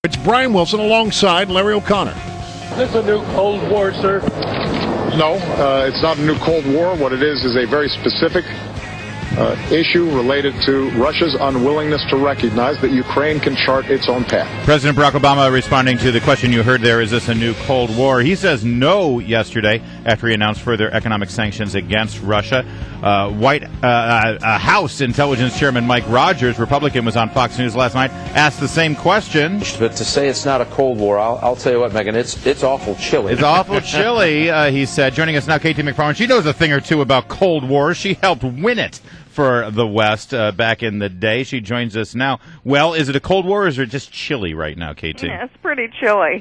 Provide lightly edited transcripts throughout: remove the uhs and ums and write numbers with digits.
It's Brian Wilson alongside Larry O'Connor. Is this a new Cold War, sir? No, it's not a new Cold War. What it is a very specific issue related to Russia's unwillingness to recognize that Ukraine can chart its own path. President Barack Obama responding to the question you heard there, is this a new Cold War? He says no yesterday after he announced further economic sanctions against Russia. White House Intelligence Chairman Mike Rogers, Republican, was on Fox News last night, asked the same question. But to say it's not a Cold War, I'll tell you what, Megan, it's awful chilly. It's awful chilly, he said. Joining us now, KT McFarland. She knows a thing or two about Cold Wars. She helped win it for the West back in the day. She joins us now. Well, is it a Cold War or is it just chilly right now, KT? Yeah, it's pretty chilly.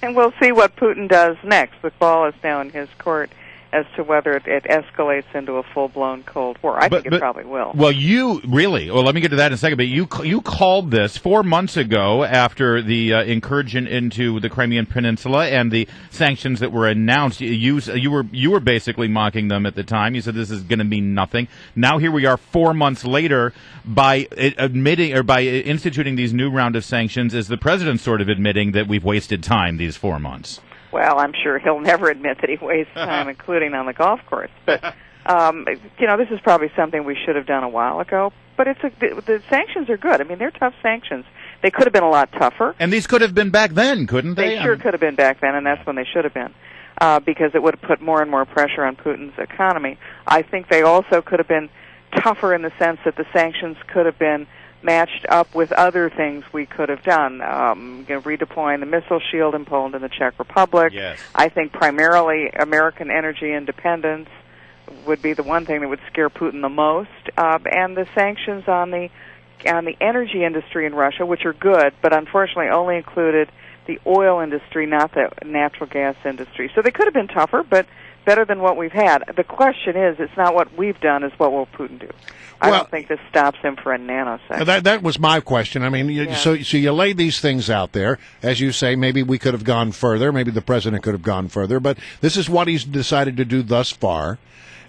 And we'll see what Putin does next. The ball is now in his court as to whether it escalates into a full-blown Cold War. I think it probably will. Well, let me get to that in a second, but you called this 4 months ago after the incursion into the Crimean Peninsula and the sanctions that were announced. You were basically mocking them at the time. You said this is going to mean nothing. Now here we are 4 months later, by admitting or by instituting these new round of sanctions, is the president sort of admitting that we've wasted time these 4 months? Well, I'm sure he'll never admit that he wastes time, including on the golf course. But, this is probably something we should have done a while ago. But the sanctions are good. I mean, they're tough sanctions. They could have been a lot tougher. And these could have been back then, couldn't they? They sure could have been back then, and that's when they should have been, because it would have put more and more pressure on Putin's economy. I think they also could have been tougher in the sense that the sanctions could have been matched up with other things we could have done, redeploying the missile shield in Poland and the Czech Republic. Yes. I think primarily American energy independence would be the one thing that would scare Putin the most, and the sanctions on the energy industry in Russia, which are good, but unfortunately only included the oil industry, not the natural gas industry. So they could have been tougher, but better than what we've had. The question is, it's not what we've done, it's what will Putin do. I don't think this stops him for a nanosecond. That was my question. I mean, so you lay these things out there. As you say, maybe we could have gone further. Maybe the president could have gone further. But this is what he's decided to do thus far.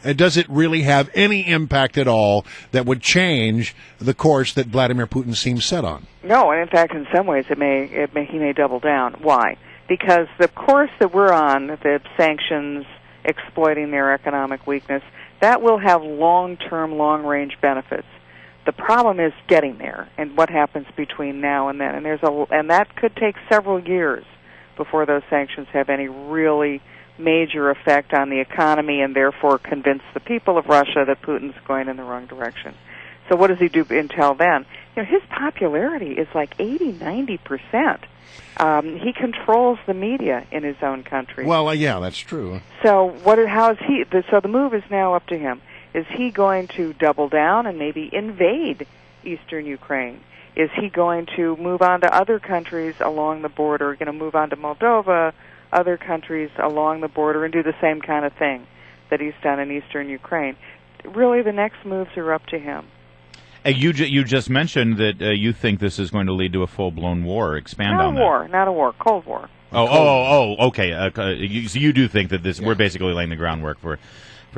Does it really have any impact at all that would change the course that Vladimir Putin seems set on? No, and in fact, in some ways, he may double down. Why? Because the course that we're on, the sanctions exploiting their economic weakness, that will have long-term, long-range benefits. The problem is getting there, and what happens between now and then. And that could take several years before those sanctions have any really major effect on the economy, and therefore convince the people of Russia that Putin's going in the wrong direction. So what does he do until then? His popularity is like 80-90%. He controls the media in his own country. Well, yeah, that's true. So how is he? So the move is now up to him. Is he going to double down and maybe invade eastern Ukraine? Is he going to move on to other countries along the border? Going to move on to Moldova, other countries along the border, and do the same kind of thing that he's done in eastern Ukraine? Really, the next moves are up to him. You just mentioned that you think this is going to lead to a full-blown war. Expand on that. Not a war, Cold War. Okay. So you do think that we're basically laying the groundwork for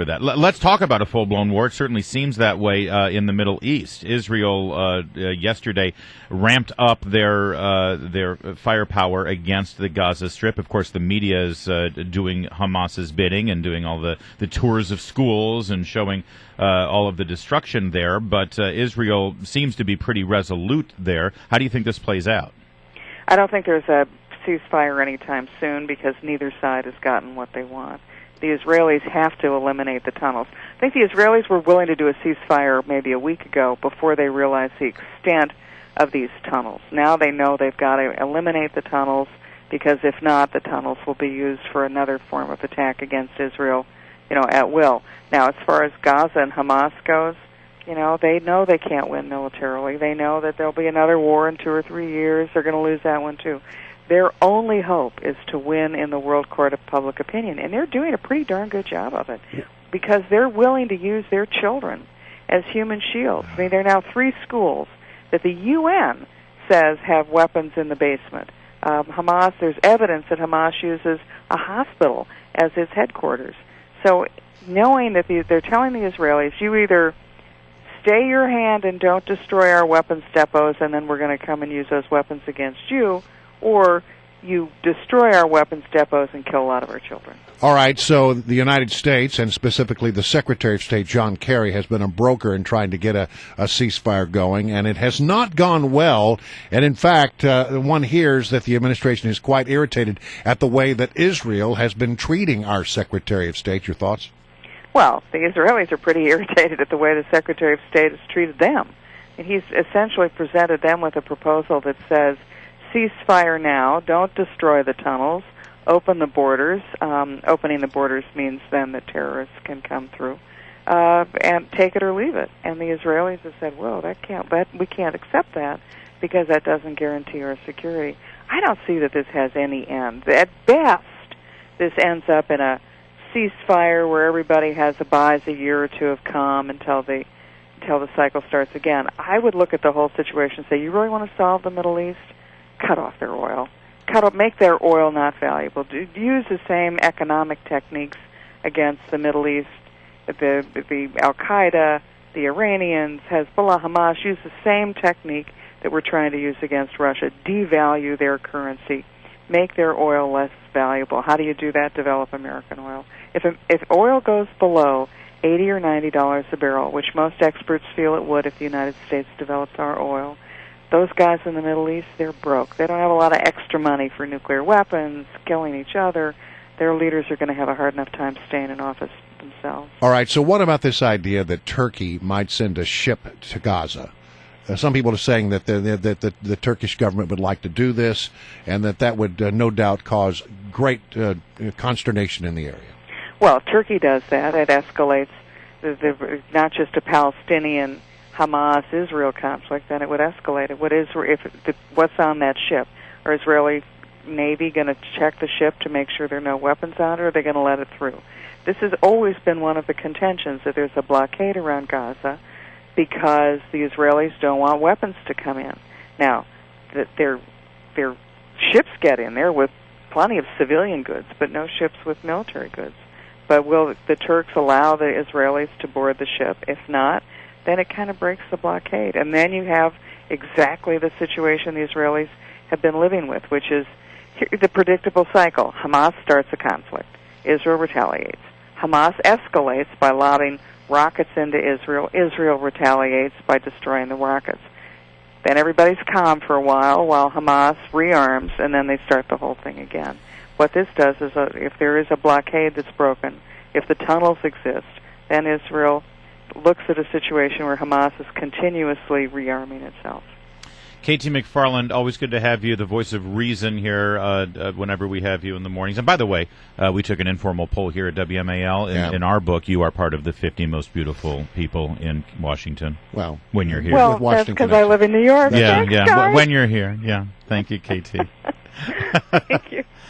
that. Let's talk about a full-blown war. It certainly seems that way in the Middle East. Israel yesterday ramped up their firepower against the Gaza Strip. Of course, the media is doing Hamas's bidding and doing all the tours of schools and showing all of the destruction there. But Israel seems to be pretty resolute there. How do you think this plays out? I don't think there's a ceasefire anytime soon because neither side has gotten what they want. The Israelis have to eliminate the tunnels. I think the Israelis were willing to do a ceasefire maybe a week ago before they realized the extent of these tunnels. Now they know they've got to eliminate the tunnels because if not, the tunnels will be used for another form of attack against Israel, at will. Now, as far as Gaza and Hamas goes, they know they can't win militarily. They know that there'll be another war in 2 or 3 years. They're going to lose that one too. Their only hope is to win in the World Court of Public Opinion, and they're doing a pretty darn good job of it because they're willing to use their children as human shields. I mean, there are now 3 schools that the UN says have weapons in the basement. Hamas, there's evidence that Hamas uses a hospital as its headquarters. So knowing that they're telling the Israelis, you either stay your hand and don't destroy our weapons depots, and then we're going to come and use those weapons against you, or you destroy our weapons depots and kill a lot of our children. All right, so the United States, and specifically the Secretary of State, John Kerry, has been a broker in trying to get a ceasefire going, and it has not gone well. And in fact, one hears that the administration is quite irritated at the way that Israel has been treating our Secretary of State. Your thoughts? Well, the Israelis are pretty irritated at the way the Secretary of State has treated them. And he's essentially presented them with a proposal that says, ceasefire now, don't destroy the tunnels, open the borders. Opening the borders means then that terrorists can come through, and take it or leave it. And the Israelis have said, well, we can't accept that because that doesn't guarantee our security. I don't see that this has any end. At best, this ends up in a ceasefire where everybody buys a year or two of calm until the cycle starts again. I would look at the whole situation and say, you really want to solve the Middle East? Cut off their oil. Make their oil not valuable. Use the same economic techniques against the Middle East. The Al-Qaeda, the Iranians, Hezbollah, Hamas use the same technique that we're trying to use against Russia. Devalue their currency. Make their oil less valuable. How do you do that? Develop American oil. If oil goes below $80 or $90 a barrel, which most experts feel it would if the United States developed our oil, those guys in the Middle East, they're broke. They don't have a lot of extra money for nuclear weapons, killing each other. Their leaders are going to have a hard enough time staying in office themselves. All right, so what about this idea that Turkey might send a ship to Gaza? Some people are saying that the Turkish government would like to do this, and that would no doubt cause great consternation in the area. Well, Turkey does that. It escalates not just a Palestinian Hamas-Israel conflict, then it would escalate it. What's on that ship? Are Israeli Navy going to check the ship to make sure there are no weapons on it, or are they going to let it through? This has always been one of the contentions, that there's a blockade around Gaza because the Israelis don't want weapons to come in. Now, their ships get in there with plenty of civilian goods, but no ships with military goods. But will the Turks allow the Israelis to board the ship? If not, then it kind of breaks the blockade. And then you have exactly the situation the Israelis have been living with, which is the predictable cycle. Hamas starts a conflict. Israel retaliates. Hamas escalates by lobbing rockets into Israel. Israel retaliates by destroying the rockets. Then everybody's calm for a while Hamas rearms, and then they start the whole thing again. What this does is, if there is a blockade that's broken, if the tunnels exist, then Israel looks at a situation where Hamas is continuously rearming itself. Katie McFarland, always good to have you, the voice of reason here whenever we have you in the mornings. And by the way, we took an informal poll here at WMAL. In our book, you are part of the 50 most beautiful people in Washington. Well, when you're here. Well, that's because I live in New York. Yeah, Thanks, guys. When you're here. Yeah. Thank you, Katie. Thank you.